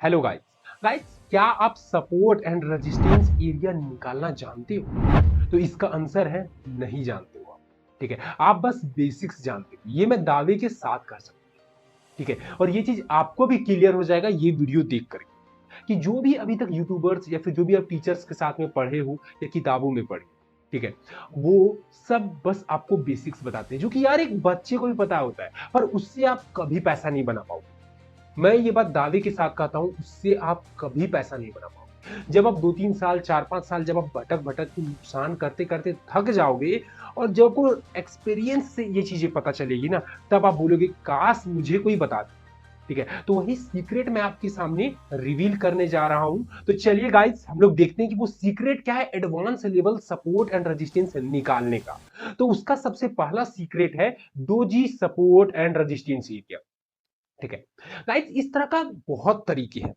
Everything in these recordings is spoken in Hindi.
Hello guys. क्या आप सपोर्ट एंड रेजिस्टेंस एरिया निकालना जानते हो? तो इसका आंसर है नहीं जानते हो आप। ठीक है, आप बस बेसिक्स जानते हो, ये मैं दावे के साथ कर सकता हूँ। ठीक है, और ये चीज आपको भी क्लियर हो जाएगा ये वीडियो देख करके कि जो भी अभी तक यूट्यूबर्स या फिर जो भी आप टीचर्स के साथ में पढ़े हो या किताबों में पढ़े, ठीक है, वो सब बस आपको बेसिक्स बताते हैं जो कि यार एक बच्चे को भी पता होता है, पर उससे आप कभी पैसा नहीं बना पाओगे। मैं ये बात दावे के साथ कहता हूं, उससे आप कभी पैसा नहीं बना पाओगे। जब आप 2-3 साल 4-5 साल जब आप भटक भटक के नुकसान करते करते थक जाओगे और जब को एक्सपीरियंस से ये चीजें पता चलेगी ना, तब आप बोलोगे काश मुझे कोई बता दे। ठीक है, तो वही सीक्रेट मैं आपके सामने रिवील करने जा रहा हूं। तो चलिए गाइस, हम लोग देखते हैं कि वो सीक्रेट क्या है advance level support and resistance निकालने का। तो उसका सबसे पहला सीक्रेट है doji support and resistance area. ठीक है गाइस, इस तरह का बहुत तरीके हैं।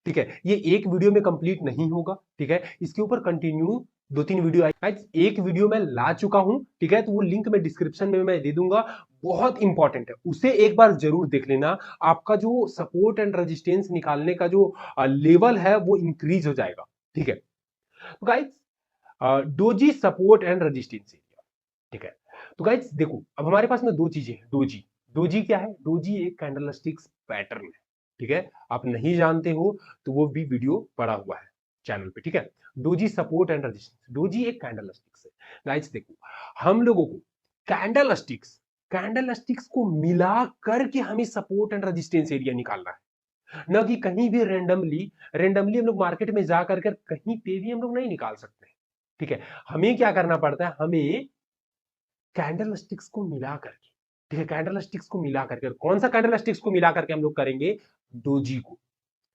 ठीक है, ये एक वीडियो में कंप्लीट नहीं होगा। ठीक है, इसके ऊपर कंटिन्यू 2-3 वीडियो आई। गाइस एक वीडियो मैं ला चुका हूं, ठीक है, तो वो लिंक मैं डिस्क्रिप्शन में मैं दे दूंगा। बहुत इंपॉर्टेंट है, उसे एक बार जरूर देख लेना। आपका जो सपोर्ट एंड रेजिस्टेंस निकालने का जो लेवल है वो इंक्रीज हो जाएगा। ठीक है, तो guys doji support and resistance area. ठीक है, तो गाइस देखो, अब हमारे पास में दो चीजें हैं। डोजी, डोजी क्या है? डोजी एक कैंडलस्टिक्स पैटर्न है। ठीक है, आप नहीं जानते हो तो वो भी वीडियो पड़ा हुआ है चैनल पे। ठीक है, doji support and resistance, doji एक कैंडलस्टिक्स है। गाइस देखो, हम लोगों को कैंडलस्टिक्स कैंडलस्टिक्स को मिला करके हमें सपोर्ट एंड रेजिस्टेंस एरिया निकालना है, न कि कहीं भी रेंडमली रेंडमली हम लोग मार्केट में जा करके कहीं पे भी हम लोग नहीं निकाल सकते। ठीक है, हमें क्या करना पड़ता है? हमें कैंडल स्टिक्स को मिला करके, ठीक है, कैंडल स्टिक्स को मिला करके, कौन सा कैंडल स्टिक्स को मिला करके हम लोग करेंगे? डोजी को।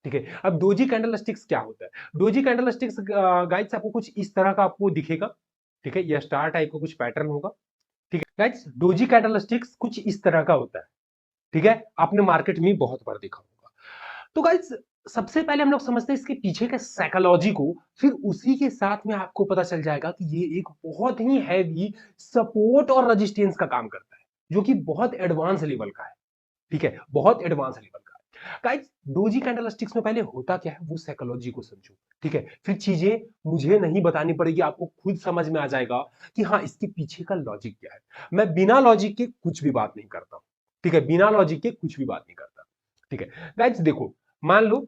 ठीक है, अब डोजी कैंडल स्टिक्स क्या होता है? डोजी कैंडल स्टिक्स गाइड्स आपको कुछ इस तरह का आपको दिखेगा। ठीक है, यह स्टार टाइप का कुछ पैटर्न होगा। ठीक है गाइड्स, डोजी कैंडल स्टिक्स कुछ इस तरह का होता है। ठीक है, आपने मार्केट में बहुत बार देखा होगा। तो गाइस सबसे पहले हम लोग समझते हैं इसके पीछे के साइकोलॉजी को, फिर उसी के साथ में आपको पता चल जाएगा कि ये एक बहुत ही हैवी सपोर्ट और रेजिस्टेंस का काम करता है, जो कि बहुत एडवांस लेवल का है। ठीक है, बहुत एडवांस लेवल का है। गाइस डोजी कैंडलस्टिक्स में पहले होता क्या है वो साइकोलॉजी को समझो। ठीक है, फिर चीजें मुझे नहीं बतानी पड़ेगी, आपको खुद समझ में आ जाएगा कि हाँ इसके पीछे का लॉजिक क्या है। मैं बिना लॉजिक के कुछ भी बात नहीं करता। ठीक है, बिना लॉजिक के कुछ भी बात नहीं करता। ठीक है गाइस देखो, मान लो,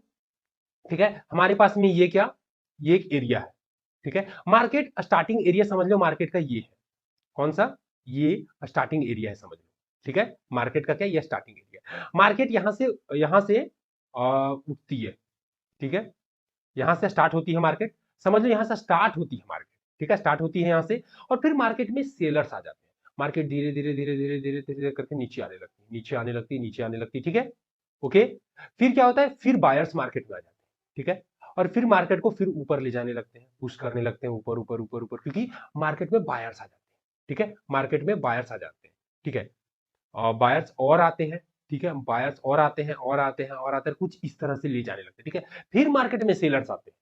ठीक है, हमारे पास में ये क्या, ये एक एरिया है। ठीक है, मार्केट स्टार्टिंग एरिया समझ लो, मार्केट का ये है। कौन सा? ये स्टार्टिंग एरिया है, समझ लो। ठीक है, मार्केट का क्या? ये स्टार्टिंग एरिया। मार्केट यहां से उठती है। ठीक है, यहां से स्टार्ट होती है मार्केट। समझ लो यहां से स्टार्ट होती है मार्केट। ठीक है, स्टार्ट होती है यहां से, और फिर मार्केट में सेलर्स आ जाते हैं। मार्केट धीरे धीरे धीरे धीरे धीरे धीरे करके नीचे आने लगती है, नीचे आने लगती है, नीचे आने लगती है। ठीक है, ओके। फिर क्या होता है? फिर बायर्स मार्केट में आ जाते हैं। ठीक है, और फिर मार्केट को फिर ऊपर ले जाने लगते हैं, पुश करने लगते हैं ऊपर ऊपर ऊपर ऊपर, क्योंकि मार्केट में बायर्स आ जाते हैं। ठीक है, मार्केट में बायर्स आ जाते हैं। ठीक है, बायर्स और आते हैं। ठीक है, बायर्स और आते हैं और आते हैं और आते हैं, कुछ इस तरह से ले जाने लगते हैं। ठीक है, फिर मार्केट में सेलर्स आते हैं।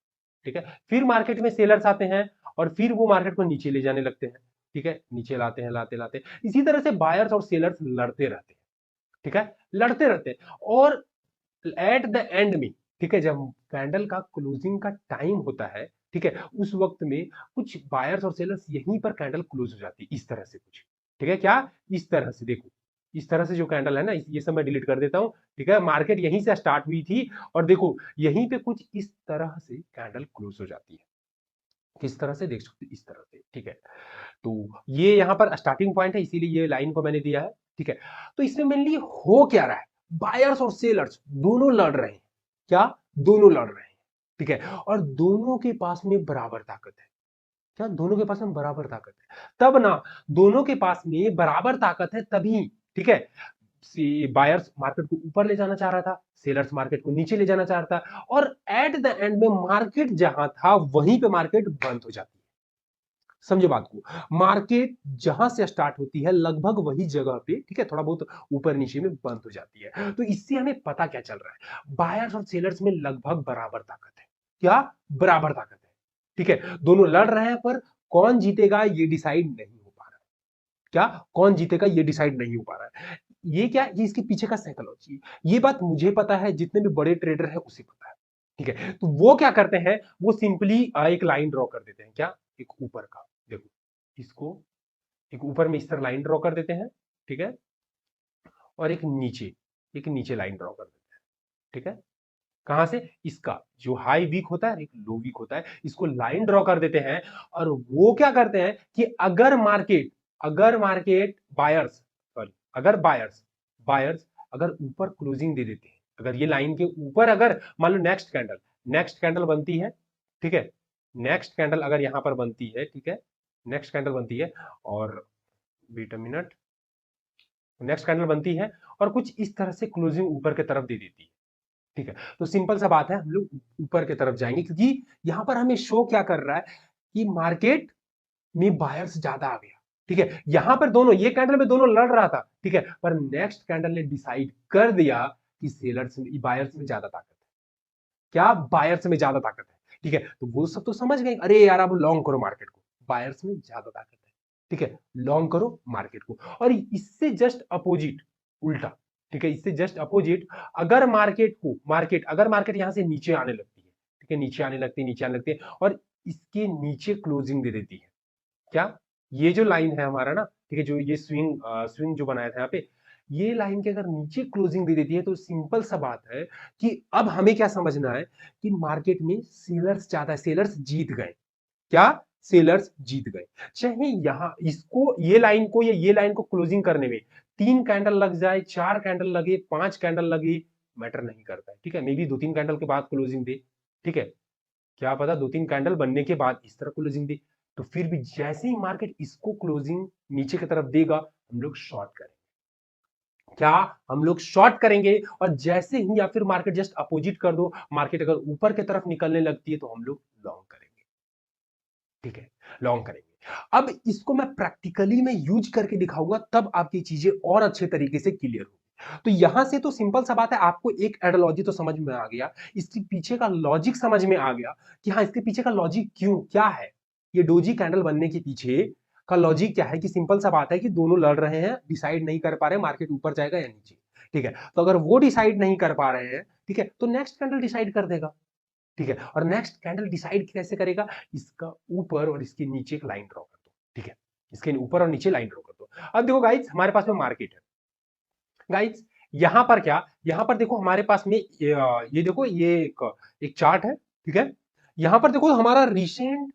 ठीक है, फिर मार्केट में सेलर्स आते हैं और फिर वो मार्केट को नीचे ले जाने लगते हैं। ठीक है, नीचे लाते हैं, लाते लाते इसी तरह से बायर्स और सेलर्स लड़ते रहते हैं। ठीक है, लड़ते रहते हैं, और एट द एंड में, ठीक है, जब कैंडल का क्लोजिंग का टाइम होता है, ठीक है, उस वक्त में कुछ बायर्स और सेलर्स यहीं पर कैंडल क्लोज हो जाती है, इस तरह से कुछ। ठीक है, क्या? इस तरह से देखो, इस तरह से जो कैंडल है ना, ये सब मैं डिलीट कर देता हूं। ठीक है, मार्केट यहीं से स्टार्ट हुई थी और देखो यहीं पे कुछ इस तरह से कैंडल क्लोज हो जाती है। किस तरह से? देख सकते हो, इस तरह से। ठीक है, तो ये यहाँ पर स्टार्टिंग पॉइंट है, इसीलिए ये लाइन को मैंने दिया है। ठीक है, तो इसमें मेनली हो क्या रहा है? बायर्स और सेलर्स दोनों लड़ रहे हैं। क्या? दोनों लड़ रहे हैं। ठीक है, और दोनों के पास में बराबर ताकत है। क्या? दोनों के पास में बराबर ताकत है। तब ना, दोनों के पास में बराबर ताकत है तभी, ठीक है, बायर्स मार्केट को ऊपर ले जाना चाह रहा था, सेलर्स मार्केट को नीचे ले जाना चाह रहा था, और एट द एंड में मार्केट जहां था वहीं पे मार्केट बंद हो जाती है। समझे बात को? मार्केट जहां से स्टार्ट होती है लगभग वही जगह पे, ठीक है, थोड़ा बहुत ऊपर नीचे में बंद हो जाती है। तो इससे हमें पता क्या चल रहा है? बायर्स और सेलर्स में लगभग बराबर ताकत है। क्या? बराबर ताकत है। ठीक है, दोनों लड़ रहे हैं, पर कौन जीतेगा ये डिसाइड नहीं हो पा रहा है। क्या? कौन जीतेगा ये डिसाइड नहीं हो पा रहा है। ये क्या? ये इसके पीछे का साइकोलॉजी। ये बात मुझे पता है, जितने भी बड़े ट्रेडर है उसे पता है। ठीक है। तो वो क्या करते हैं, वो सिंपली एक लाइन ड्रॉ कर देते हैं, क्या, एक ऊपर का, देखो इसको एक ऊपर में इस तरह लाइन ड्रॉ कर देते हैं, ठीक है, और एक नीचे लाइन ड्रॉ कर देते हैं, ठीक है। कहां से, इसका जो हाई वीक होता है, एक लो वीक होता है, इसको लाइन ड्रॉ कर देते हैं। और वो क्या करते हैं कि अगर मार्केट बायर्स, सॉरी, अगर बायर्स अगर ऊपर क्लोजिंग दे देते हैं, अगर ये लाइन के ऊपर, अगर मान लो नेक्स्ट कैंडल बनती है, ठीक है, नेक्स्ट कैंडल अगर यहां पर बनती है, ठीक है, नेक्स्ट कैंडल बनती है, और wait a minute, next candle बनती है और कुछ इस तरह से क्लोजिंग ऊपर की तरफ दे देती है, ठीक है, तो सिंपल सा बात है, हम लोग ऊपर की तरफ जाएंगे, क्योंकि यहां पर हमें शो क्या कर रहा है कि मार्केट में बायर्स ज्यादा आ गया, ठीक है। यहां पर दोनों, ये कैंडल में दोनों लड़ रहा था, ठीक है, पर नेक्स्ट कैंडल ने डिसाइड कर दिया कि सेलर्स में, बायर्स में ज्यादा ताकत है, क्या, बायर्स में ज्यादा ताकत है, ठीक है। तो वो सब तो समझ गए, अरे यार आप लॉन्ग करो मार्केट को, बायर्स में ज्यादा ताकत है, ठीक है, लॉन्ग करो मार्केट को। और इससे जस्ट अपोजिट, उल्टा, ठीक है, इससे जस्ट अपोजिट, अगर मार्केट यहां से नीचे आने लगती है, ठीक है, नीचे आने लगती है और इसके नीचे क्लोजिंग दे देती है, क्या, ये जो लाइन है हमारा ना, ठीक है, जो ये स्विंग जो बनाया था यहाँ पे, ये लाइन के अगर नीचे क्लोजिंग दे देती है, तो सिंपल सा बात है कि अब हमें क्या समझना है कि मार्केट में सेलर्स ज्यादा है, सेलर्स जीत गए, क्या, सेलर्स जीत गए। चाहे यहां इसको, ये लाइन को क्लोजिंग करने में 3 कैंडल लग जाए, 4 कैंडल लगे, 5 कैंडल लगे, मैटर नहीं करता है, ठीक है, मे बी 2-3 कैंडल के बाद क्लोजिंग दे, ठीक है, क्या पता 2-3 कैंडल बनने के बाद इस तरह क्लोजिंग दे, तो फिर भी जैसे ही मार्केट इसको क्लोजिंग नीचे की तरफ देगा, हम लोग शॉर्ट करेंगे, क्या, हम लोग शॉर्ट करेंगे। और जैसे ही, या फिर मार्केट जस्ट अपोजिट कर दो, मार्केट अगर ऊपर की तरफ निकलने लगती है, तो हम लोग लॉन्ग करेंगे, ठीक है, लॉन्ग करेंगे। अब इसको मैं प्रैक्टिकली में यूज करके दिखाऊंगा, तब आपकी चीजें और अच्छे तरीके से क्लियर होगी। तो यहां से तो सिंपल सा बात है, आपको एक एडोलॉजी तो समझ में आ गया, इसके पीछे का लॉजिक समझ में आ गया कि हाँ, इसके पीछे का लॉजिक क्यों, क्या है, ये डोजी कैंडल बनने के पीछे का लॉजिक क्या है, कि सिंपल सा बात है कि दोनों लड़ रहे हैं, डिसाइड नहीं कर पा रहे मार्केट ऊपर जाएगा या नीचे, ठीक है। तो अगर वो डिसाइड नहीं कर पा रहे हैं, ठीक है, तो नेक्स्ट कैंडल डिसाइड कर देगा, ठीक है। और नेक्स्ट कैंडल डिसाइड कैसे करेगा, इसका ऊपर और इसके नीचे एक लाइन ड्रॉ कर दो, ठीक है, इसके ऊपर और नीचे लाइन ड्रॉ कर दो। अब देखो गाइस, हमारे पास में मार्केट है गाइस, यहां पर क्या, यहां पर देखो हमारे पास में ये देखो, ये एक चार्ट है, ठीक है। यहां पर देखो हमारा रिसेंट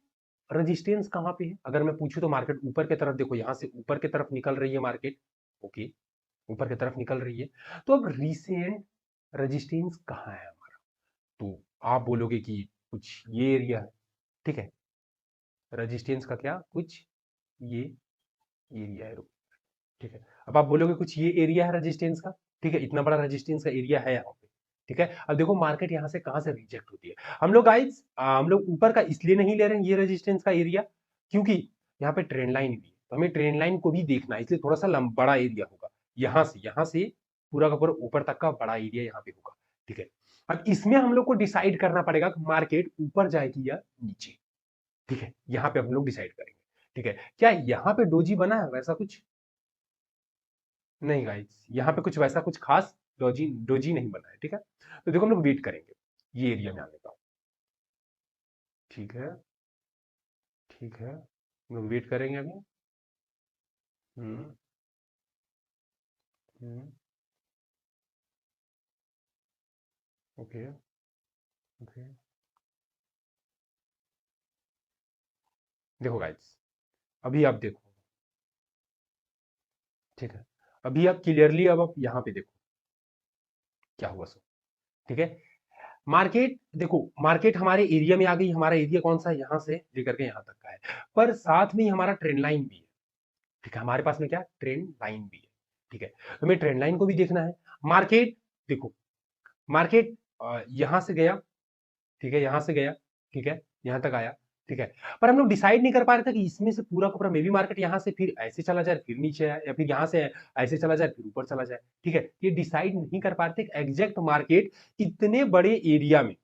रेजिस्टेंस कहां पे है, अगर मैं पूछूं तो मार्केट ऊपर की तरफ, देखो यहां से ऊपर की तरफ निकल रही है मार्केट, ओके, ऊपर की तरफ निकल रही है। तो अब रिसेंट रेजिस्टेंस कहां है हमारा, तो आप बोलोगे कि कुछ ये एरिया है, ठीक है, रेजिस्टेंस का क्या, कुछ ये एरिया है, ठीक है। अब आप बोलोगे कुछ ये एरिया है रेजिस्टेंस का, ठीक है, इतना बड़ा रेजिस्टेंस का एरिया है यहाँ पे, ठीक है। अब देखो मार्केट यहाँ से कहाँ से रिजेक्ट होती है, हम लोग गाइस, हम लोग ऊपर का इसलिए नहीं ले रहे हैं ये रेजिस्टेंस का एरिया, क्योंकि यहाँ पे ट्रेंड लाइन भी है, तो हमें ट्रेंड लाइन को भी देखना है, इसलिए थोड़ा सा बड़ा एरिया होगा, यहाँ से पूरा का पूरा ऊपर तक का बड़ा एरिया यहाँ पे होगा, ठीक है। अब इसमें हम लोग को डिसाइड करना पड़ेगा कि मार्केट ऊपर जाएगी या नीचे, ठीक है, यहाँ पे हम लोग डिसाइड करेंगे, ठीक है। क्या यहाँ पे डोजी बना है वैसा कुछ, नहीं गाइस, यहाँ पे कुछ वैसा कुछ खास डोजी डोजी नहीं बना है, ठीक है। तो देखो हम लोग वेट करेंगे ये एरिया में आने का, ठीक है, ठीक है, हम लोग वेट करेंगे अभी। हम्म, हम्म, ओके, ओके, देखो गाइस, अभी आप देखो, ठीक है, अभी आप क्लियरली, अब आप यहाँ पे देखो क्या हुआ सो, ठीक है। मार्केट देखो, मार्केट हमारे एरिया में आ गई, हमारा एरिया कौन सा है, यहाँ से लेकर के यहाँ तक का है, पर साथ में ही हमारा ट्रेंड लाइन भी है, ठीक है, हमारे पास में क्या, ट्रेंड लाइन भी है, ठीक है, तो हमें ट्रेंड लाइन को भी देखना है। मार्केट देखो, मार्केट यहां से गया, ठीक है, यहां से गया, ठीक है, यहां तक आया, ठीक है, पर हम लोग डिसाइड नहीं कर पा रहे थे कि इसमें से पूरा का पूरा, मे बी मार्केट यहां से फिर ऐसे चला जाए, फिर नीचे आए, या फिर यहां से ऐसे चला जाए, फिर ऊपर चला जाए, ठीक है, ये डिसाइड नहीं कर पा रहे थे एग्जैक्ट मार्केट इतने बड़े एरिया में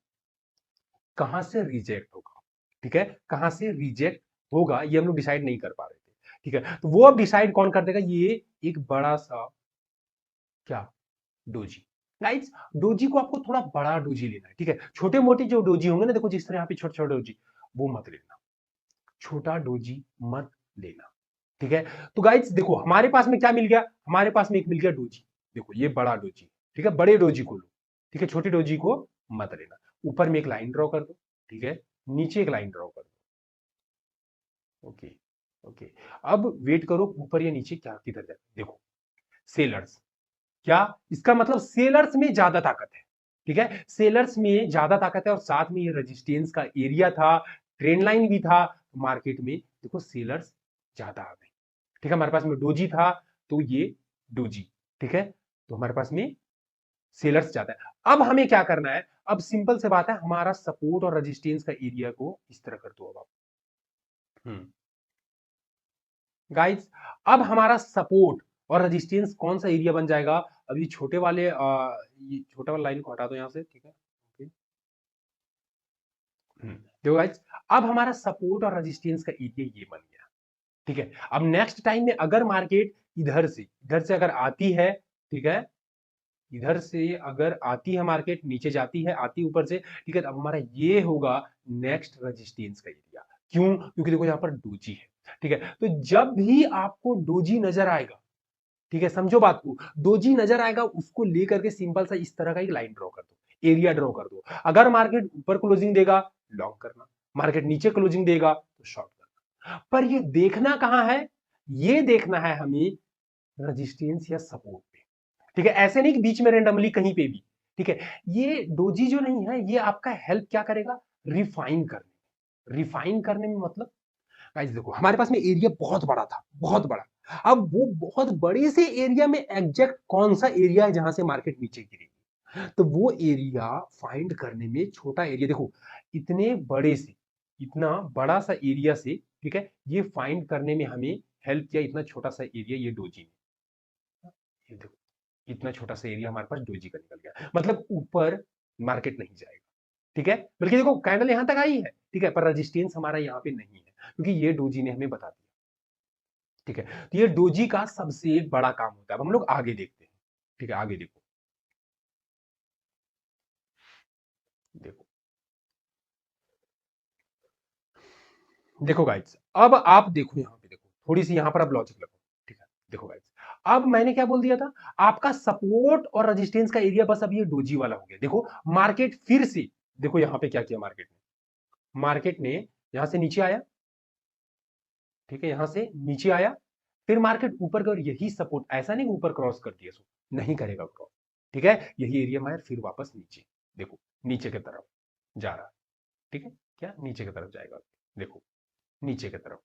कहां से रिजेक्ट होगा, ठीक है, कहां से रिजेक्ट होगा, ये हम लोग डिसाइड नहीं कर पा रहे थे, ठीक है। तो वो अब डिसाइड कौन कर देगा, ये एक बड़ा सा, क्या, डोजी, गाइस डोजी को आपको थोड़ा बड़ा डोजी लेना है, ठीक है। छोटे मोटे जो डोजी होंगे ना, देखो जिस तरह यहाँ पे छोटे छोटे डोजी, वो मत लेना, छोटा डोजी मत लेना, ठीक है। तो गाइस देखो हमारे पास में क्या मिल गया, हमारे पास में एक मिल गया डोजी, देखो ये बड़ा डोजी, ठीक है, बड़े डोजी को लो, ठीक है, छोटे डोजी को मत लेना। ऊपर में एक लाइन ड्रॉ कर दो, ठीक है, नीचे एक लाइन ड्रॉ कर दो, ओके ओके। अब वेट करो ऊपर या नीचे क्या किधर जाए, देखो सेलर्स, क्या इसका मतलब सेलर्स में ज्यादा ताकत है, ठीक है, सेलर्स में ज्यादा ताकत है और साथ में ये रेजिस्टेंस का एरिया था, ट्रेंड लाइन भी था, मार्केट में देखो सेलर्स ज्यादा आ गए, ठीक है। हमारे पास में डोजी था तो ये डोजी, ठीक है, तो हमारे पास में सेलर्स ज्यादा है। अब हमें क्या करना है, अब सिंपल से बात है, हमारा सपोर्ट और रेजिस्टेंस का एरिया को इस तरह कर दो। अब आप गाइस अब हमारा सपोर्ट और रेजिस्टेंस कौन सा एरिया बन जाएगा, अभी छोटे वाले ये छोटा वाला लाइन को हटा दो यहां से, ठीक है, ओके। देखो गाइस अब हमारा सपोर्ट और रेजिस्टेंस का एरिया ये बन गया, ठीक है। अब नेक्स्ट टाइम में अगर मार्केट इधर से अगर आती है, ठीक है, इधर से अगर आती है मार्केट, नीचे जाती है, आती है ऊपर से, ठीक है, तो अब हमारा ये होगा नेक्स्ट रेजिस्टेंस का एरिया। क्यों, क्योंकि देखो यहाँ पर डोजी है, ठीक है। तो जब भी आपको डोजी नजर आएगा, ठीक है, समझो बात को, डोजी नजर आएगा उसको लेकर के सिंपल सा इस तरह का एक लाइन ड्रॉ कर दो, एरिया ड्रॉ कर दो। अगर मार्केट ऊपर क्लोजिंग देगा लॉन्ग करना, मार्केट नीचे क्लोजिंग देगा तो शॉर्ट करना। पर ये देखना कहां है, ये देखना है हमें रेजिस्टेंस या सपोर्ट पे, ठीक है, ऐसे नहीं कि बीच में रेंडमली कहीं पे भी, ठीक है। ये डोजी जो नहीं है ये आपका हेल्प क्या करेगा, रिफाइन करने, रिफाइन करने में मतलब गाइस देखो हमारे पास में एरिया बहुत बड़ा था, बहुत बड़ा। अब वो बहुत बड़े से एरिया में एग्जैक्ट कौन सा एरिया है जहां से मार्केट नीचे गिरेगी, तो वो एरिया फाइंड करने में छोटा एरिया, देखो इतने बड़े से, इतना बड़ा सा एरिया से, ठीक है, ये फाइंड करने में हमें हेल्प किया इतना छोटा सा एरिया ये डोजी ने। ये देखो इतना छोटा सा एरिया हमारे पास डोजी का निकल गया, मतलब ऊपर मार्केट नहीं जाएगा, ठीक है। बल्कि देखो कैंडल यहां तक आई है, ठीक है, पर रेजिस्टेंस हमारा यहाँ पे नहीं है क्योंकि ये डोजी ने हमें बता दिया, ठीक है। तो ये डोजी का सबसे बड़ा काम होता है। अब हम लोग आगे देखते हैं, ठीक है, आगे देखो, देखो देखो गाइस अब आप देखो यहाँ पे, देखो थोड़ी सी यहाँ पर अब लॉजिक लगो, ठीक है। देखो गाइस अब मैंने क्या बोल दिया था, आपका सपोर्ट और रेजिस्टेंस का एरिया बस अब ये डोजी वाला हो गया। देखो मार्केट फिर से, देखो यहाँ पे क्या किया मार्केट ने, मार्केट ने यहां से नीचे आया, ठीक है, यहां से नीचे आया, फिर मार्केट ऊपर का, और यही सपोर्ट, ऐसा नहीं ऊपर क्रॉस कर दिया, सो नहीं करेगा क्रॉस, ठीक है, यही एरिया में फिर वापस नीचे, देखो नीचे की तरफ जा रहा है, ठीक है, क्या नीचे की तरफ जाएगा, देखो नीचे की तरफ,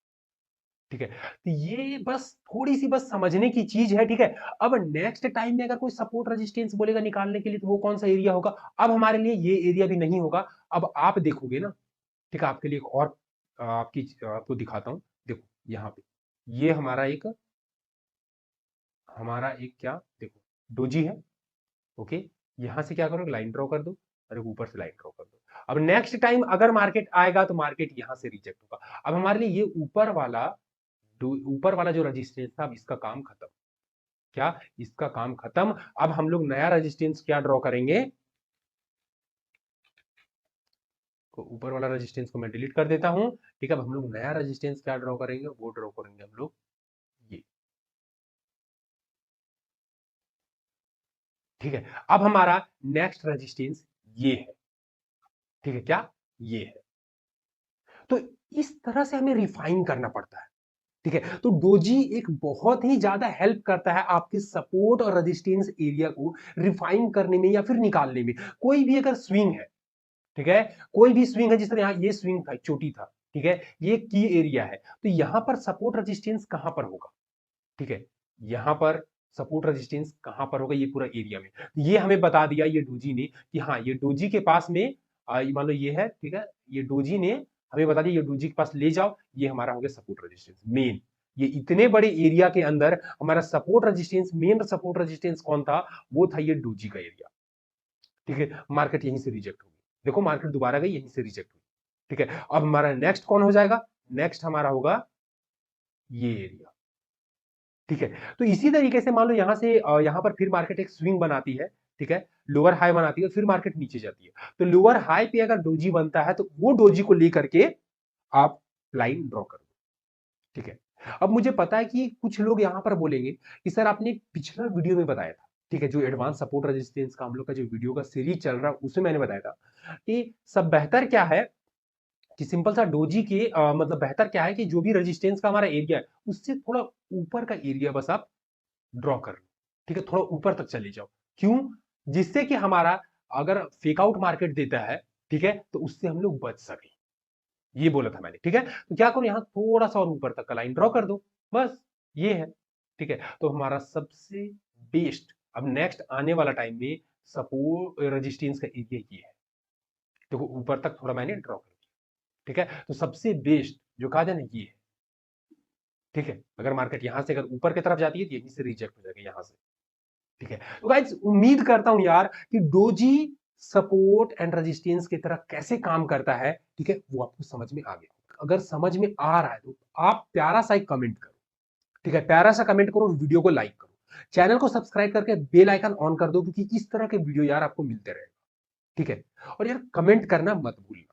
ठीक है। तो ये बस थोड़ी सी बस समझने की चीज है, ठीक है। अब नेक्स्ट टाइम में अगर कोई सपोर्ट रेजिस्टेंस बोलेगा निकालने के लिए तो वो कौन सा एरिया होगा, अब हमारे लिए ये एरिया भी नहीं होगा। अब आप देखोगे ना, ठीक है, आपके लिए एक और आपको दिखाता हूं, देखो यहाँ पे ये हमारा एक क्या, देखो डोजी है, ओके। यहां से क्या करो, लाइन ड्रॉ कर दो और एक ऊपर से लाइन ड्रॉ कर दो। अब नेक्स्ट टाइम अगर मार्केट आएगा तो मार्केट यहां से रिजेक्ट होगा। अब हमारे लिए ये ऊपर वाला जो रेजिस्टेंस था, अब इसका काम खत्म, क्या इसका काम खत्म। अब हम लोग नया रेजिस्टेंस क्या ड्रॉ करेंगे, तो ऊपर वाला रेजिस्टेंस को मैं डिलीट कर देता हूं, ठीक है। अब हम लोग नया रेजिस्टेंस क्या ड्रॉ करेंगे, वो ड्रॉ करेंगे हम लोग ये, ठीक है। अब हमारा नेक्स्ट रेजिस्टेंस ये है, ठीक है, क्या ये है। तो इस तरह से हमें रिफाइन करना पड़ता है, ठीक है। तो डोजी एक बहुत ही ज्यादा हेल्प करता है आपके सपोर्ट और रेजिस्टेंस एरिया को रिफाइन करने में या फिर निकालने में। कोई भी अगर स्विंग है, ठीक है, कोई भी स्विंग है, जिस तरह यहाँ ये स्विंग था, चोटी था, ठीक है, ये की एरिया है, तो यहां पर सपोर्ट रेजिस्टेंस कहां पर होगा, ठीक है, यहां पर सपोर्ट रेजिस्टेंस कहां पर होगा, ये पूरा एरिया में। ये हमें बता दिया ये डोजी ने कि हाँ ये डोजी के पास में मान लो ये है, ठीक है, ये डोजी ने हमें बता दिया, ये डोजी के पास ले जाओ, ये हमारा हो गया सपोर्ट रेजिस्टेंस मेन। ये इतने बड़े एरिया के अंदर हमारा support resistance, main support resistance कौन था, वो था ये डोजी का एरिया, ठीक है। मार्केट यहीं से रिजेक्ट होगी, देखो मार्केट दोबारा गई, यहीं से रिजेक्ट हुई, ठीक है। अब हमारा नेक्स्ट कौन हो जाएगा, नेक्स्ट हमारा होगा ये एरिया, ठीक है। तो इसी तरीके से मान लो यहां से यहां पर फिर मार्केट एक स्विंग बनाती है, ठीक है, लोअर हाई बनाती है फिर मार्केट नीचे जाती है। तो लोअर हाई पे अगर डोजी बनता है तो वो डोजी को लेकर के आप लाइन ड्रॉ कर दो, ठीक है। अब मुझे पता है कि कुछ लोग यहां पर बोलेंगे कि सर आपने पिछला वीडियो में बताया था, ठीक है, जो एडवांस सपोर्ट रेजिस्टेंस का हम लोग का जो वीडियो का सीरीज चल रहा है उसमें मैंने बताया था कि सब बेहतर क्या है कि सिंपल सा डोजी के मतलब बेहतर क्या है कि जो भी रेजिस्टेंस का हमारा एरिया है उससे थोड़ा ऊपर का एरिया बस आप ड्रॉ कर लो, ठीक है, थोड़ा ऊपर तक चले जाओ। क्यों? जिससे कि हमारा अगर फेक आउट मार्केट देता है, ठीक है, तो उससे हम लोग बच सके, ये बोला था मैंने, ठीक है। तो क्या करो, यहाँ थोड़ा सा और ऊपर तक का लाइन ड्रॉ कर दो, बस ये है, ठीक है। तो हमारा सबसे बेस्ट अब नेक्स्ट आने वाला टाइम में सपोर्ट रेजिस्टेंस का एरिया ये है, देखो ऊपर तक थोड़ा मैंने ड्रॉ कर दिया, ठीक है। तो सबसे बेस्ट जो कहा जाए ना ये है, ठीक है। अगर मार्केट यहां से अगर ऊपर की तरफ जाती है तो यहीं से रिजेक्ट हो जाएगा यहाँ से, ठीक है। तो गाइस उम्मीद करता हूं यार कि डोजी सपोर्ट एंड रेजिस्टेंस की तरह कैसे काम करता है, ठीक है, वो आपको समझ में आ गया। अगर समझ में आ रहा है तो आप प्यारा सा एक कमेंट करो, ठीक है, प्यारा सा कमेंट करो और वीडियो को लाइक करो, चैनल को सब्सक्राइब करके बेल आइकन ऑन कर दो, क्योंकि इस तरह के वीडियो यार आपको मिलते रहेगा, ठीक है। और यार कमेंट करना मत भूलिए।